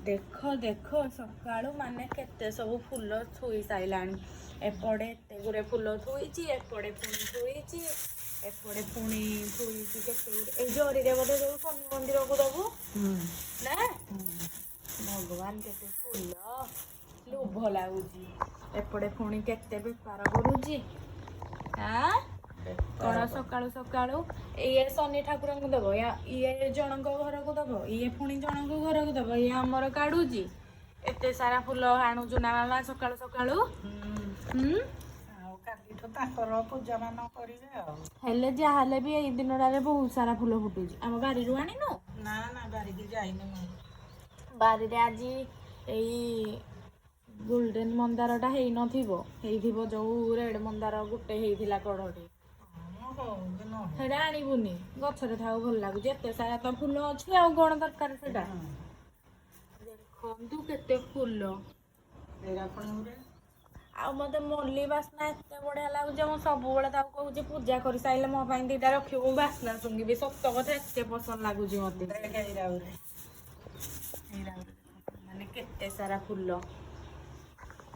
ଦେଖ ଦେଖ ସକାଳୁ ମାନେ କେତେ ସବୁ ଫୁଲ ଥୋଇ ସାରିଲାଣି। ଏପଟେ ଏତେ ଗୁରେ ଫୁଲ ଥୋଇଛି, ଏପଟେ ପୁଣି ଥୋଇଛି, ଏପଟେ ପୁଣି ଥୋଇଛି କେତେ ଗୁରେ। ଏଇ ଜରିରେ ବୋଧେ ଯୋଉ ଶନି ମନ୍ଦିରକୁ ଦବୁ ନା। ଭଗବାନ କେତେ ଫୁଲ, ଲୋଭ ଲାଗୁଛି। ଏପଟେ ପୁଣି କେତେ ବେପାର କରୁଛି। କଣ ସକାଳୁ ସକାଳୁ ଇଏ ଶନି ଠାକୁରଙ୍କୁ ଦବ, ଇଏ ଜଣଙ୍କ ଘରକୁ ଦବ, ଇଏ ପୁଣି ଜଣଙ୍କ ଘରକୁ ଦବ, ଇଏ ଆମର କାଢୁଛି। ଏତେ ସାରା ଫୁଲ ଆଣୁଛୁ ନା ମାମା ସକାଳୁ ସକାଳୁ। ଆଉ କାଲିଠୁ ତାଙ୍କର ପୂଜା ମାନ କରିବେ ଆଉ। ହେଲେ ଯାହାହେଲେ ବି ଏଇ ଦିନଟାରେ ବହୁତ ସାରା ଫୁଲ ଫୁଟୁଛି। ଆମ ବାରିରୁ ଆଣିନୁ? ନା ନା ବାରିକି ଯାଇନି ମୁଁ। ବାରିରେ ଆଜି ଏଇ ଗୋଲ୍ଡେନ ମନ୍ଦାର ଟା ହେଇନଥିବ, ହେଇଥିବ ଯୋଉ ରେଡ ମନ୍ଦାର ଗୋଟେ ହେଇଥିଲା କଢଟେ। ସେଇଟା ଆଣିବୁନି, ଗଛରେ ଥାଉ ଭଲ ଲାଗୁଛି। ଏତେ ସାରା ତ ଫୁଲ ଅଛି ଆଉ କଣ ଦରକାର ସେଟା। ଦେଖନ୍ତୁ କେତେ ଫୁଲ। ଆଉ ମତେ ମଲ୍ଲି ବାସ୍ନା ଏତେ ବଢିଆ ଲାଗୁଛି, ମୁଁ ସବୁବେଳେ ତାକୁ କହୁଛି ପୂଜା କରିସାରିଲେ ମୋ ପାଇଁ ଦିଟା ରଖିବୁ, ମୁଁ ବାସ୍ନା ଶୁଙ୍ଘିବି। ସତ କଥା ଏତେ ପସନ୍ଦ ଲାଗୁଛି ମତେ। ମାନେ କେତେ ସାରା ଫୁଲ।